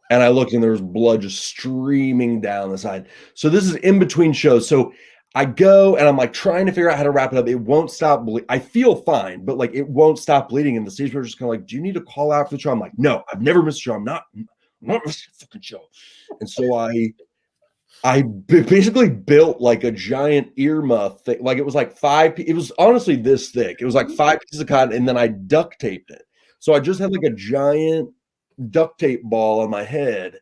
Speaker 2: and I looked and there was blood just streaming down the side. So this is in between shows. So I go and I'm like trying to figure out how to wrap it up. It won't stop bleeding. I feel fine, but like it won't stop bleeding. And the stage manager's just kind of like, do you need to call out for the show? I'm like, no, I've never missed a show. I'm not missing a fucking show. And so I basically built like a giant earmuff thing. Like it was like it was honestly this thick. It was like 5 pieces of cotton, and then I duct taped it. So I just had like a giant duct tape ball on my head.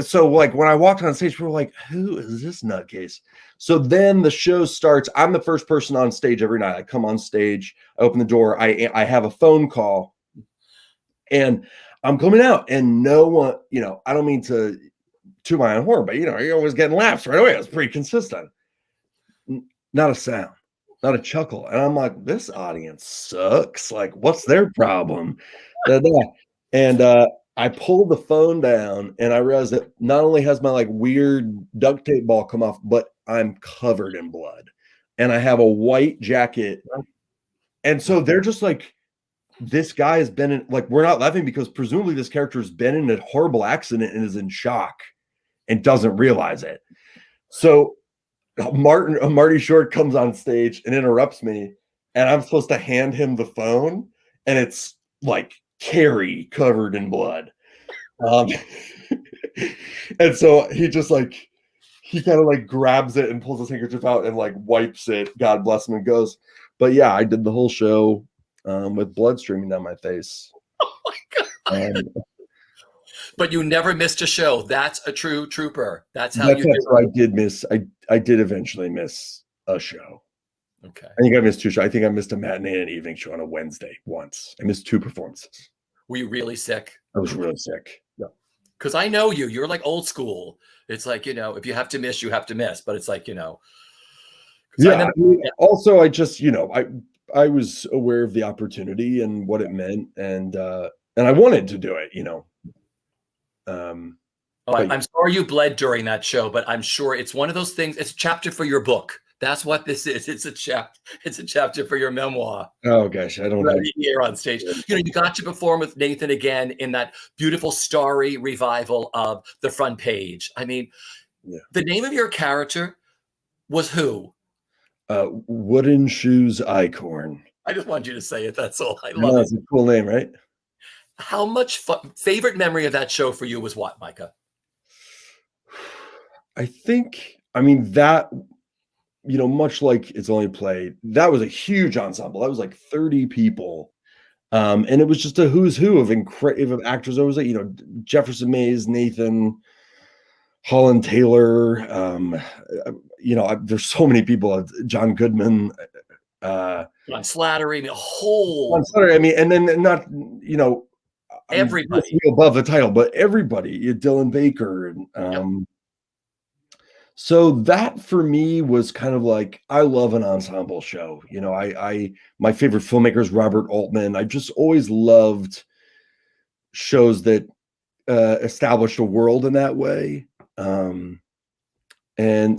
Speaker 2: So like when I walked on stage, people were like, who is this nutcase? So then the show starts. I'm the first person on stage every night. I come on stage, I open the door, I have a phone call, and I'm coming out, and no one, I don't mean to my own horror, but you're always getting laughs right away. It's pretty consistent. Not a sound, not a chuckle. And I'm like, this audience sucks. Like, what's their problem? And I pulled the phone down and I realized that not only has my like weird duct tape ball come off, but I'm covered in blood. And I have a white jacket. And so they're just like, this guy has been in, like, we're not laughing because presumably this character has been in a horrible accident and is in shock and doesn't realize it. So Marty Short comes on stage and interrupts me, and I'm supposed to hand him the phone, and it's like Carrie covered in blood. And so he just like, he kind of like grabs it and pulls his handkerchief out and like wipes it. God bless him, and goes. But yeah, I did the whole show with blood streaming down my face.
Speaker 1: Oh my God. But you never missed a show. That's a true trooper. That's how you do it.
Speaker 2: I did miss. I did eventually miss a show.
Speaker 1: Okay.
Speaker 2: I think I missed 2 shows. I think I missed a matinee and an evening show on a Wednesday once. I missed 2 performances.
Speaker 1: Were you really sick?
Speaker 2: I was really sick. Yeah.
Speaker 1: Because I know you. You're like old school. It's like, if you have to miss, you have to miss. But it's like,
Speaker 2: Yeah. Also, I just, I was aware of the opportunity and what it meant, and I wanted to do it.
Speaker 1: I'm sorry you bled during that show, but I'm sure it's one of those things. It's a chapter for your book. That's what this is. It's a chapter for your memoir.
Speaker 2: Oh gosh, I don't know.
Speaker 1: Here on stage, you got to perform with Nathan again in that beautiful starry revival of The Front Page. I mean, The name of your character was who?
Speaker 2: Wooden Shoes Icorn.
Speaker 1: I just want you to say it. That's all. I love it.
Speaker 2: It's a cool name, right?
Speaker 1: How much favorite memory of that show for you was what, Micah?
Speaker 2: That, much like It's Only Play, that was a huge ensemble. That was like 30 people. And it was just a who's who of incredible actors. There was Jefferson Mays, Nathan, Holland Taylor. There's so many people. John Goodman,
Speaker 1: John Slattery, the whole.
Speaker 2: John Slattery. And then not,
Speaker 1: everybody
Speaker 2: above the title, but everybody, Dylan Baker. So that for me was kind of like, I love an ensemble show. My favorite filmmaker is Robert Altman. I just always loved shows that established a world in that way. And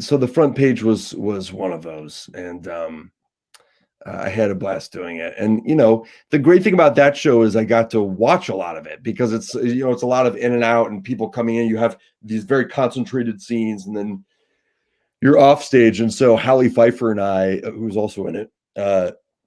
Speaker 2: so The Front Page was one of those. And I had a blast doing it. And, you know, the great thing about that show is I got to watch a lot of it because it's, you know, it's a lot of in and out and people coming in. You have these very concentrated scenes and then you're off stage. And so Hallie Pfeiffer and I, who's also in it,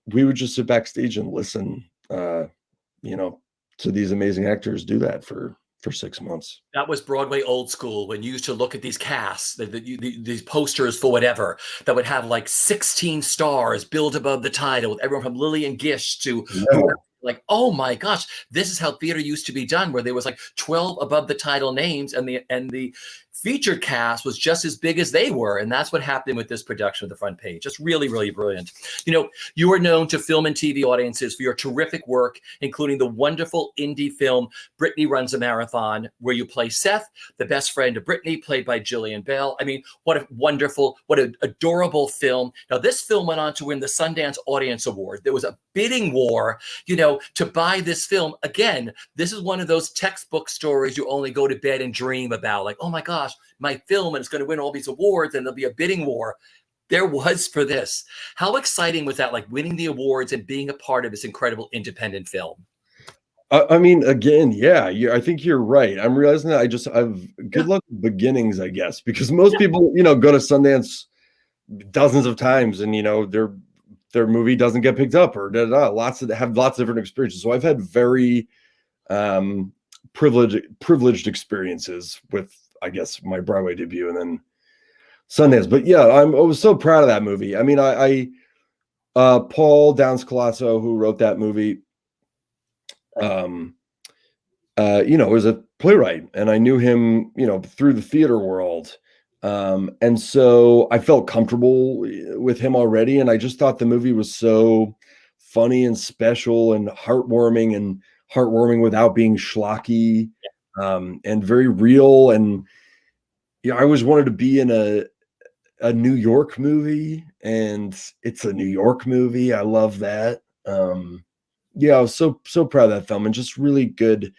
Speaker 2: we would just sit backstage and listen, you know, to these amazing actors do that for 6 months.
Speaker 1: That was Broadway old school when you used to look at these casts, these posters for whatever that would have like 16 stars billed above the title with everyone from Lillian Gish to whoever. Like, oh my gosh, this is how theater used to be done, where there was like 12 above the title names and the featured cast was just as big as they were. And that's what happened with this production of the front page. Just really, really brilliant. You know, you are known to film and TV audiences for your terrific work, including the wonderful indie film Brittany Runs a Marathon, where you play Seth, the best friend of Brittany, played by Jillian Bell. I mean, what a wonderful, what an adorable film. Now, this film went on to win the Sundance Audience Award. There was a bidding war, you know, to buy this film. Again, this is one of those textbook stories you only go to bed and dream about. Like, oh my gosh, my film, and it's going to win all these awards, and there'll be a bidding war. There was for this. How exciting was that, like winning the awards and being a part of this incredible independent film?
Speaker 2: I mean, again, yeah, I think you're right. I'm realizing that I've good luck with beginnings, I guess, because most people, you know, go to Sundance dozens of times and, you know, their movie doesn't get picked up or lots of different experiences. So I've had very privileged experiences with, I guess, my Broadway debut and then Sundance. But yeah, I was so proud of that movie. I mean, Paul Downs Colasso, who wrote that movie, you know, was a playwright, and I knew him, you know, through the theater world. And so I felt comfortable with him already. And I just thought the movie was so funny and special and heartwarming without being schlocky, and very real. And yeah, I always wanted to be in a New York movie, and it's a New York movie. I love that. Yeah, I was so proud of that film and just really good.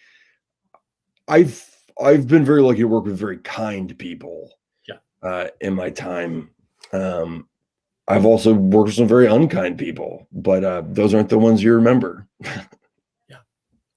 Speaker 2: I've been very lucky to work with very kind people in my time. I've also worked with some very unkind people, but those aren't the ones you remember.
Speaker 1: Yeah,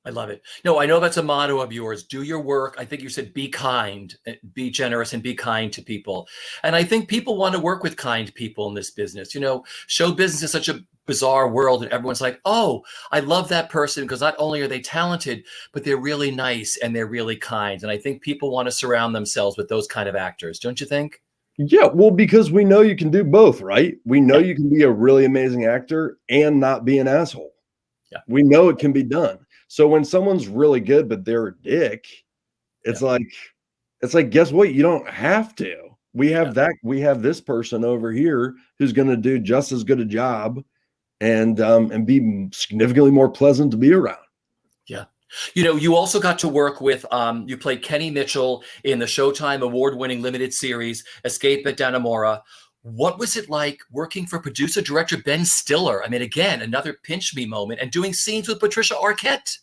Speaker 1: I love it. No, I know that's a motto of yours. Do your work. I think you said be kind, be generous, and be kind to people. And I think people want to work with kind people in this business. You know, show business is such a bizarre world, and everyone's like, oh, I love that person because not only are they talented, but they're really nice and they're really kind. And I think people want to surround themselves with those kind of actors, don't you think?
Speaker 2: Yeah, well, because we know you can do both, right? We know you can be a really amazing actor and not be an asshole.
Speaker 1: Yeah,
Speaker 2: we know it can be done. So when someone's really good but they're a dick, it's like guess what? You don't have to. We have this person over here who's going to do just as good a job and be significantly more pleasant to be around.
Speaker 1: Yeah. You know, you also got to work with, you played Kenny Mitchell in the Showtime award-winning limited series, Escape at Dannemora. What was it like working for producer-director Ben Stiller? I mean, again, another pinch me moment, and doing scenes with Patricia Arquette.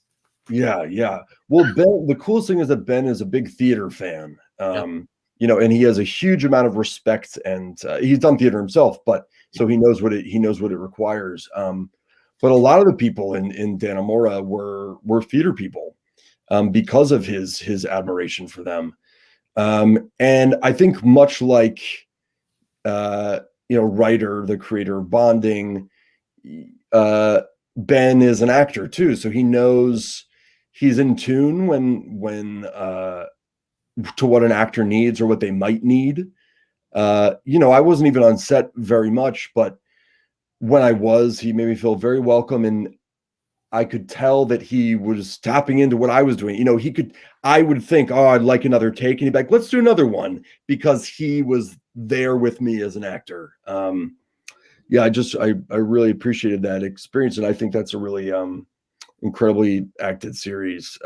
Speaker 2: Yeah. Well, Ben, the coolest thing is that Ben is a big theater fan. You know, and he has a huge amount of respect, and he's done theater himself, but so he knows what it requires. But a lot of the people in Dannemora were theater people because of his admiration for them. And I think much like you know, writer, the creator of Bonding, Ben is an actor too, so he knows he's in tune when to what an actor needs or what they might need. You know, I wasn't even on set very much, but when I was, he made me feel very welcome, and I could tell that he was tapping into what I was doing. You know, I would think, oh, I'd like another take, and he'd be like, let's do another one, because he was there with me as an actor. Yeah, I really appreciated that experience, and I think that's a really incredibly acted series.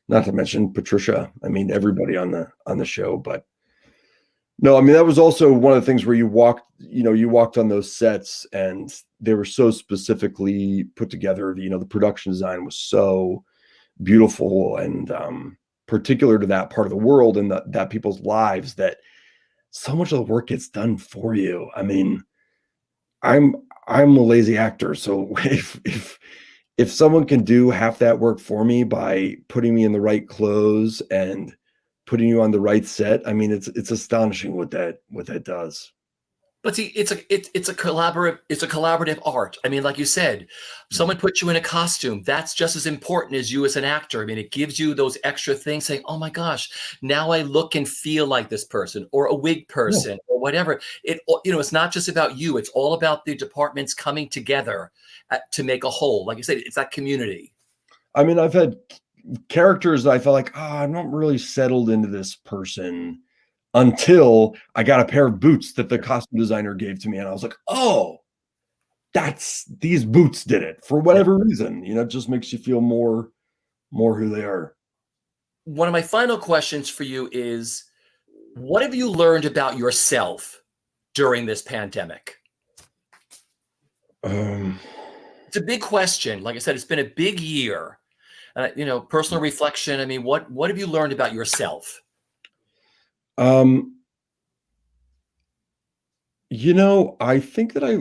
Speaker 2: Not to mention Patricia. I mean, everybody on the show, but no, I mean, that was also one of the things where you walked on those sets and they were so specifically put together. You know, the production design was so beautiful and particular to that part of the world and that people's lives, that so much of the work gets done for you. I mean, I'm a lazy actor. So if someone can do half that work for me by putting me in the right clothes and putting you on the right set, I mean, it's astonishing what that does.
Speaker 1: But see, it's a collaborative art. I mean, like you said, someone puts you in a costume. That's just as important as you as an actor. I mean, it gives you those extra things saying, "Oh my gosh, now I look and feel like this person or a wig
Speaker 2: Yeah.
Speaker 1: person or whatever." It's not just about you. It's all about the departments coming together to make a whole. Like you said, it's that community.
Speaker 2: I mean, I've had characters that I felt like, oh, I'm not really settled into this person until I got a pair of boots that the costume designer gave to me. And I was like, oh, these boots did it for
Speaker 1: Yeah.
Speaker 2: whatever reason. It just makes you feel more who they are.
Speaker 1: One of my final questions for you is, what have you learned about yourself during this pandemic?
Speaker 2: Um,
Speaker 1: It's a big question. Like I said, it's been a big year. Personal reflection. I mean, what have you learned about yourself?
Speaker 2: um, I think that I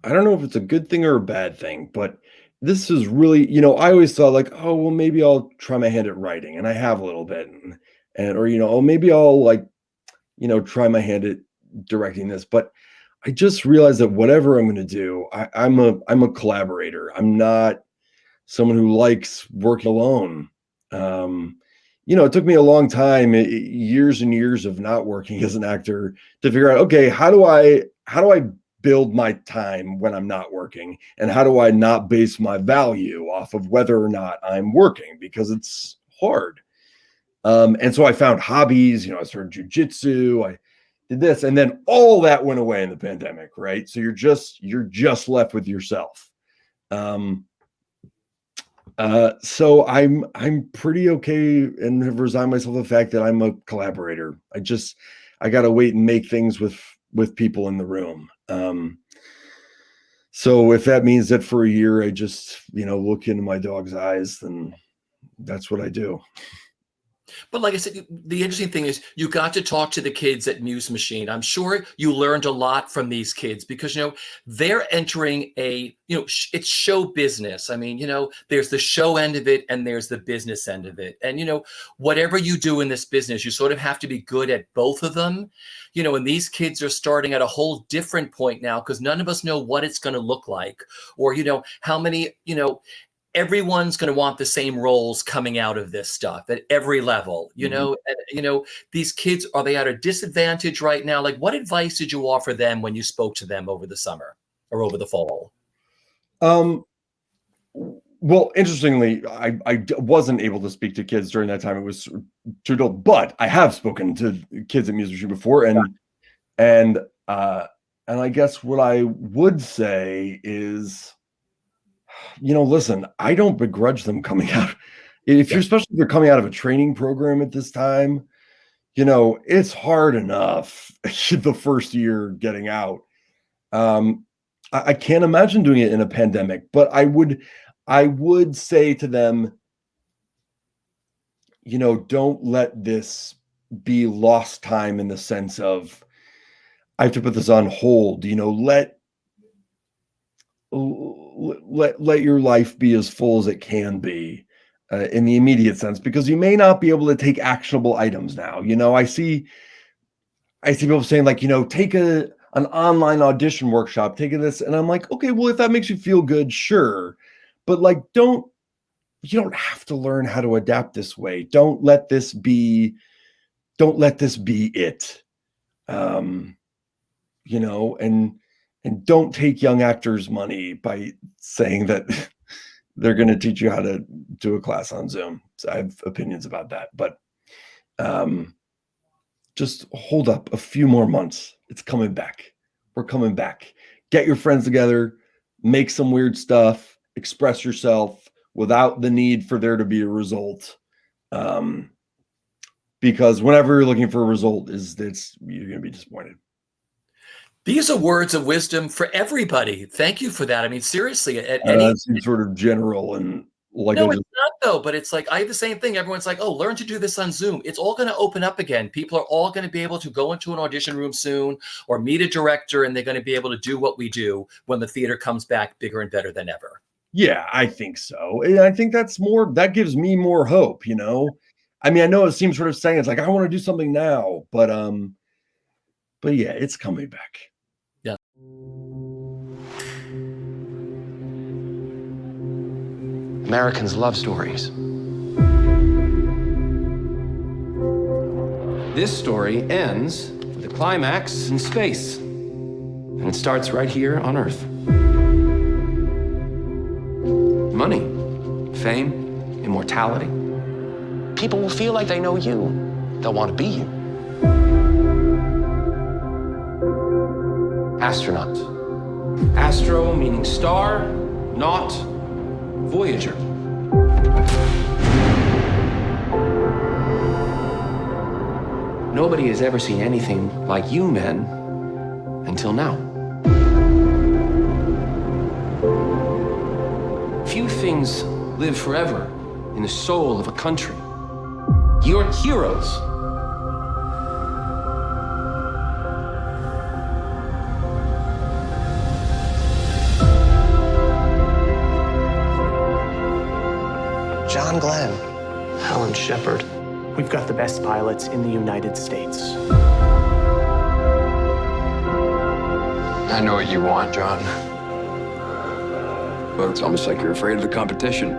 Speaker 2: don't know if it's a good thing or a bad thing, but this is really, I always thought like, oh, well, maybe I'll try my hand at writing, and I have a little bit, and or oh, maybe I'll like, try my hand at directing this. But I just realized that whatever I'm going to do, I'm a collaborator. I'm not someone who likes working alone. Um, it took me a long time, years and years of not working as an actor, to figure out, okay, how do I build my time when I'm not working, and how do I not base my value off of whether or not I'm working, because it's hard. And so I found hobbies. I started jujitsu. I did this, and then all that went away in the pandemic, right? So you're just left with yourself. Um, so I'm pretty okay and have resigned myself to the fact that I'm a collaborator. I gotta wait and make things with people in the room. So if that means that for a year I just, look into my dog's eyes, then that's what I do.
Speaker 1: But like I said, the interesting thing is you got to talk to the kids at Muse Machine. I'm sure you learned a lot from these kids because, they're entering it's show business. I mean, there's the show end of it and there's the business end of it. And, whatever you do in this business, you sort of have to be good at both of them. And these kids are starting at a whole different point now because none of us know what it's going to look like or, how many, everyone's going to want the same roles coming out of this stuff at every level,
Speaker 2: Mhm.
Speaker 1: and, these kids, are they at a disadvantage right now? Like, what advice did you offer them when you spoke to them over the summer or over the fall?
Speaker 2: Um, well, interestingly, I wasn't able to speak to kids during that time. It was too adult, but I have spoken to kids at Music before, and uh, and I guess what I would say is, listen, I don't begrudge them coming out. If
Speaker 1: Yeah.
Speaker 2: you're, especially if they're coming out of a training program at this time, it's hard enough the first year getting out. I can't imagine doing it in a pandemic, but I would say to them, don't let this be lost time in the sense of I have to put this on hold. Let your life be as full as it can be in the immediate sense, because you may not be able to take actionable items now. I see people saying like, take an online audition workshop, take this, and I'm like, okay, well, if that makes you feel good, sure, but like, you don't have to learn how to adapt this way. Don't let this be it. Um, and don't take young actors' money by saying that they're going to teach you how to do a class on Zoom. So I have opinions about that, but um, just hold up a few more months. It's coming back. We're coming back. Get your friends together, make some weird stuff, express yourself without the need for there to be a result. Um, because whenever you're looking for a result, you're going to be disappointed.
Speaker 1: These are words of wisdom for everybody. Thank you for that. I mean, seriously, at any
Speaker 2: That seems sort of general and Like
Speaker 1: No,
Speaker 2: I
Speaker 1: it's
Speaker 2: just
Speaker 1: not though, but it's like I have the same thing. Everyone's like, "Oh, learn to do this on Zoom." It's all going to open up again. People are all going to be able to go into an audition room soon or meet a director, and they're going to be able to do what we do when the theater comes back bigger and better than ever.
Speaker 2: yeah, I think so. And I think that gives me more hope, you know. I mean, I know it seems sort of saying it's like I want to do something now, but yeah, it's coming back.
Speaker 1: Yeah.
Speaker 3: Americans love stories. This story ends with a climax in space, and it starts right here on Earth. Money, fame, immortality. People will feel like they know you. They'll want to be you. Astronaut. Astro meaning star, not Voyager. Nobody has ever seen anything like you men until now. Few things live forever in the soul of a country. You're heroes.
Speaker 4: John Glenn, Helen Shepard.
Speaker 5: We've got the best pilots in the United States.
Speaker 6: I know what you want, John. But it's almost like you're afraid of the competition.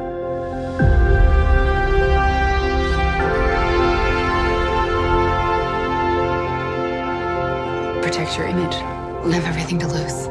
Speaker 7: Protect your image. You have everything to lose.